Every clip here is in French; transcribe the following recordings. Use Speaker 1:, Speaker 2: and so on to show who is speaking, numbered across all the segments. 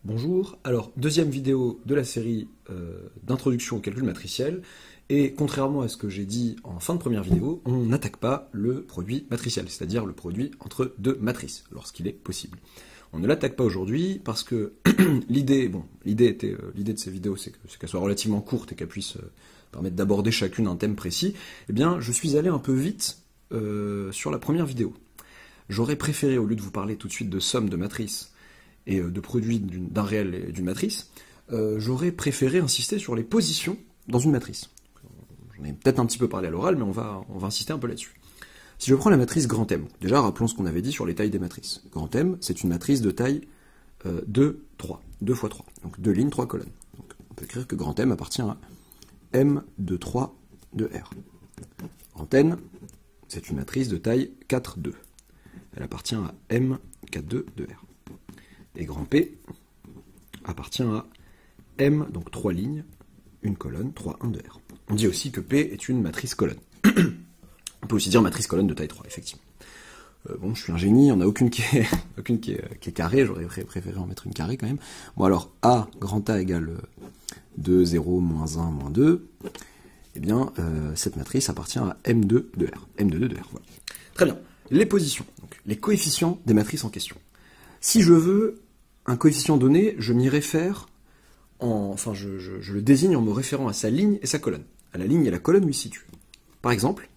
Speaker 1: Bonjour, alors deuxième vidéo de la série d'introduction au calcul matriciel, et contrairement à ce que j'ai dit en fin de première vidéo, on n'attaque pas le produit matriciel, c'est-à-dire le produit entre deux matrices, lorsqu'il est possible. On ne l'attaque pas aujourd'hui parce que l'idée de ces vidéos, c'est qu'elles soient relativement courtes et qu'elles puissent permettre d'aborder chacune un thème précis. Eh bien, je suis allé un peu vite sur la première vidéo. J'aurais préféré, au lieu de vous parler tout de suite de somme de matrices, et de produits d'un réel et d'une matrice, j'aurais préféré insister sur les positions dans une matrice. J'en ai peut-être un petit peu parlé à l'oral, mais on va insister un peu là-dessus. Si je prends la matrice grand M, déjà rappelons ce qu'on avait dit sur les tailles des matrices. Grand M, c'est une matrice de taille 2, 3, 2 fois 3, donc 2 lignes, 3 colonnes. Donc on peut écrire que grand M appartient à M de 3 de R. Grand N, c'est une matrice de taille 4, 2. Elle appartient à M 4, 2 de R. Et grand P appartient à M, donc 3 lignes, 1 colonne, 3, 1 de R. On dit aussi que P est une matrice colonne. On peut aussi dire matrice colonne de taille 3, effectivement. Bon, je suis un génie, il n'y en a aucune qui est carrée, j'aurais préféré en mettre une carrée quand même. Bon alors, A, grand A égale 2, 0, moins 1, moins 2, eh bien, cette matrice appartient à M2 de R. M2 de R, voilà. Très bien. Les positions, donc les coefficients des matrices en question. Si je veux un coefficient donné, je m'y réfère, je le désigne en me référant à sa ligne et sa colonne, à la ligne et la colonne où il se situe. Par exemple,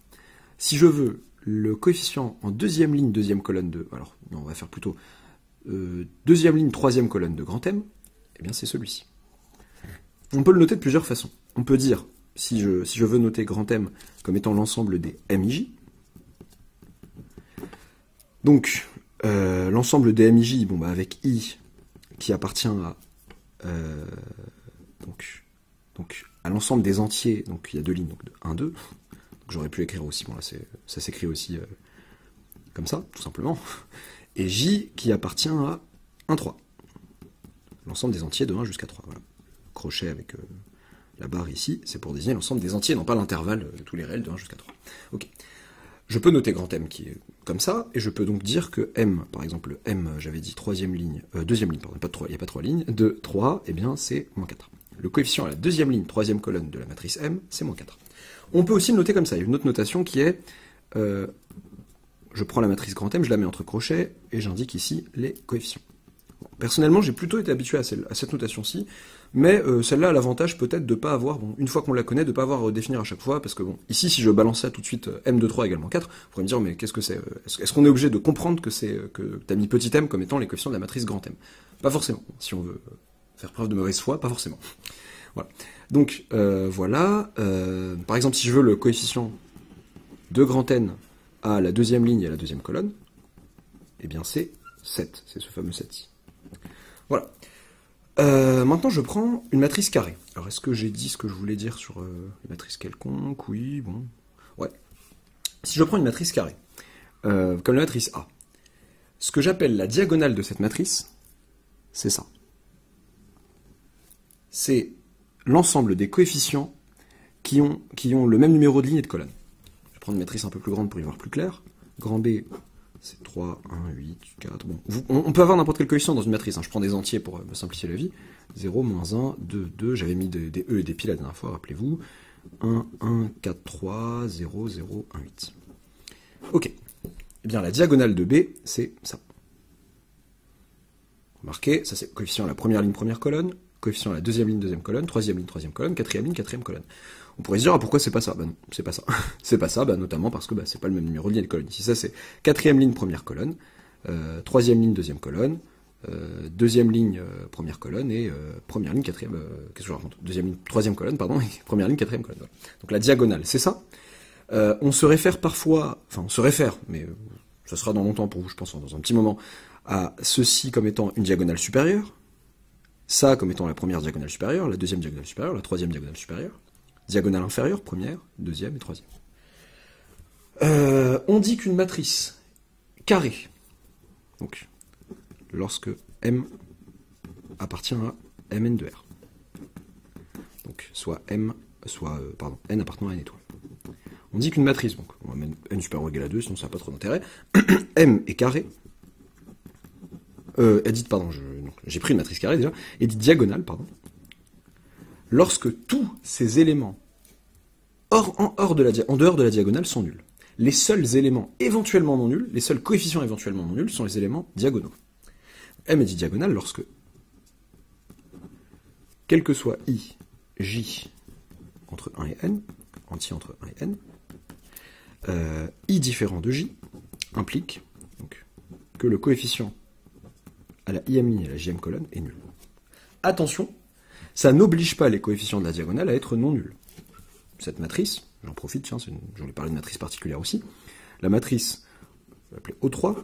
Speaker 1: si je veux le coefficient en deuxième ligne, deuxième colonne de, alors non, on va faire plutôt deuxième ligne, troisième colonne de grand M, eh bien c'est celui-ci. On peut le noter de plusieurs façons. On peut dire, si je veux noter grand M comme étant l'ensemble des MIJ, donc l'ensemble des MIJ, bon, bah, avec I qui appartient à à l'ensemble des entiers, donc il y a deux lignes, donc de 1, 2, j'aurais pu écrire aussi, bon là ça s'écrit aussi comme ça, tout simplement, et J qui appartient à 1, 3, l'ensemble des entiers de 1 jusqu'à 3, voilà. Crochet avec la barre ici, c'est pour désigner l'ensemble des entiers, non pas l'intervalle de tous les réels de 1 jusqu'à 3. Ok. Je peux noter grand M qui est comme ça, et je peux donc dire que M, par exemple, M, j'avais dit deuxième ligne, pardon, pas de 3, il n'y a pas 3 lignes, de 3, eh bien c'est moins 4. Le coefficient à la deuxième ligne, troisième colonne de la matrice M, c'est moins 4. On peut aussi le noter comme ça, il y a une autre notation qui est, je prends la matrice grand M, je la mets entre crochets, et j'indique ici les coefficients. Bon, personnellement, j'ai plutôt été habitué à cette notation-ci, mais celle-là a l'avantage peut-être de ne pas avoir, bon, une fois qu'on la connaît, de ne pas avoir à redéfinir à chaque fois, parce que bon, ici, si je balançais tout de suite M de 3 également 4, vous pourriez me dire, mais qu'est-ce que c'est? Est-ce qu'on est obligé de comprendre que tu as mis petit m comme étant les coefficients de la matrice grand M? Pas forcément, si on veut faire preuve de mauvaise foi, pas forcément. Voilà. Donc, voilà, par exemple, si je veux le coefficient de grand N à la deuxième ligne et à la deuxième colonne, eh bien c'est 7, c'est ce fameux 7-ci. Voilà. Maintenant, je prends une matrice carrée. Alors, est-ce que j'ai dit ce que je voulais dire sur une matrice quelconque? Oui, bon. Ouais. Si je prends une matrice carrée, comme la matrice A, ce que j'appelle la diagonale de cette matrice, c'est ça. C'est l'ensemble des coefficients qui ont le même numéro de ligne et de colonne. Je vais prendre une matrice un peu plus grande pour y voir plus clair. Grand B, c'est 3, 1, 8, 4... Bon, on peut avoir n'importe quel coefficient dans une matrice, hein. Je prends des entiers pour me simplifier la vie. 0, moins 1, 2, 2, j'avais mis des E et des pi la dernière fois, rappelez-vous. 1, 1, 4, 3, 0, 0, 1, 8. Ok. Eh bien, la diagonale de B, c'est ça. Remarquez, ça c'est coefficient à la première ligne, première colonne, coefficient à la deuxième ligne, deuxième colonne, troisième ligne, troisième colonne, quatrième ligne, quatrième colonne. On pourrait se dire, ah, pourquoi c'est pas ça? Bah non, c'est pas ça. C'est pas ça, bah, notamment parce que bah, c'est pas le même numéro de ligne et de colonne. Ici, ça c'est quatrième ligne, première colonne, troisième ligne, deuxième colonne, deuxième ligne, première colonne, et première ligne, quatrième, qu'est-ce que je raconte? Deuxième ligne, troisième colonne, pardon, et première ligne, quatrième colonne. Voilà. Donc la diagonale, c'est ça. On se réfère parfois, enfin on se réfère, mais ça sera dans longtemps pour vous, je pense, dans un petit moment, à ceci comme étant une diagonale supérieure, ça comme étant la première diagonale supérieure, la deuxième diagonale supérieure, la troisième diagonale supérieure, diagonale inférieure, première, deuxième et troisième. On dit qu'une matrice carrée, donc lorsque M appartient à Mn de R, donc soit N appartenant à N étoile. On dit qu'une matrice, donc on va mettre N supérieur ou égal à 2, sinon ça n'a pas trop d'intérêt, M est carré j'ai pris une matrice carrée déjà, est dite diagonale, pardon, lorsque tous ces éléments en dehors de la diagonale sont nuls. Les seuls éléments éventuellement non nuls, les seuls coefficients éventuellement non nuls sont les éléments diagonaux. M est dit diagonale lorsque, quel que soit I, J entre 1 et N, entier entre 1 et N, I différent de J implique donc, que le coefficient à la IM et à la JM colonne est nul. Attention, ça n'oblige pas les coefficients de la diagonale à être non nuls. Cette matrice, j'en profite, tiens, je voulais parler de matrice particulière aussi, la matrice, on va l'appeler O3,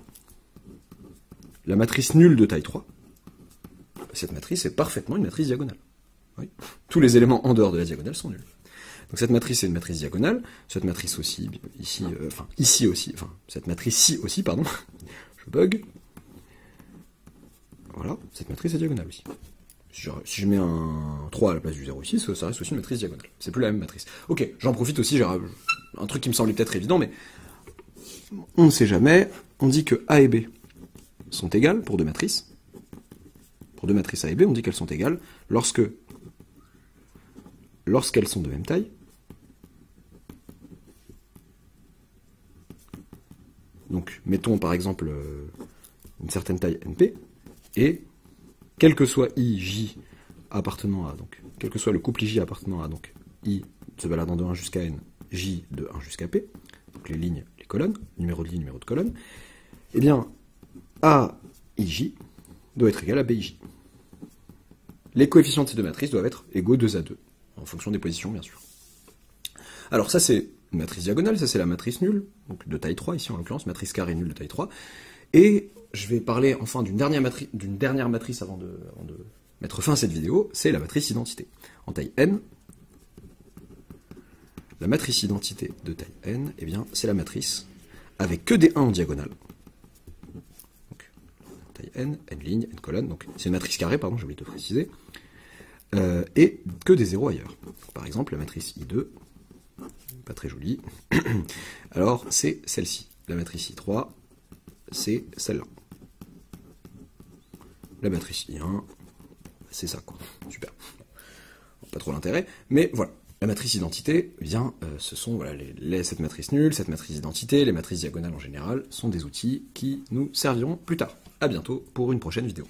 Speaker 1: la matrice nulle de taille 3, cette matrice est parfaitement une matrice diagonale. Oui. Tous les éléments en dehors de la diagonale sont nuls. Donc cette matrice est une matrice diagonale, cette matrice aussi, cette matrice-ci aussi, pardon, je bug. Voilà, cette matrice est diagonale aussi. Si je mets un 3 à la place du 0 ici, ça reste aussi une matrice diagonale. C'est plus la même matrice. Ok, j'en profite aussi, j'ai un truc qui me semblait peut-être évident, mais on ne sait jamais. On dit que A et B sont égales pour deux matrices. Pour deux matrices A et B, on dit qu'elles sont égales lorsqu'elles sont de même taille. Donc, mettons par exemple une certaine taille NP, et quel que soit I, J appartenant à, donc, quel que soit le couple IJ appartenant à, donc, I se baladant de 1 jusqu'à N, J de 1 jusqu'à P, donc les lignes, les colonnes, numéro de ligne, numéro de colonne, eh bien, AIJ doit être égal à BIJ. Les coefficients de ces deux matrices doivent être égaux 2 à 2, en fonction des positions, bien sûr. Alors ça, c'est une matrice diagonale, ça c'est la matrice nulle, donc de taille 3, ici en l'occurrence, matrice carrée nulle de taille 3, et je vais parler enfin d'une dernière matrice avant de mettre fin à cette vidéo, c'est la matrice identité. En taille n, la matrice identité de taille n, eh bien, c'est la matrice avec que des 1 en diagonale. Donc, taille n, n ligne, n colonne, donc c'est une matrice carrée, pardon, j'ai oublié de préciser, et que des 0 ailleurs. Donc, par exemple, la matrice I2, pas très jolie, alors c'est celle-ci. La matrice I3, c'est celle-là. La matrice I1, c'est ça, quoi. Super. Pas trop l'intérêt, mais voilà. La matrice identité, eh bien, ce sont voilà, cette matrice nulle, cette matrice identité, les matrices diagonales en général, sont des outils qui nous serviront plus tard. À bientôt pour une prochaine vidéo.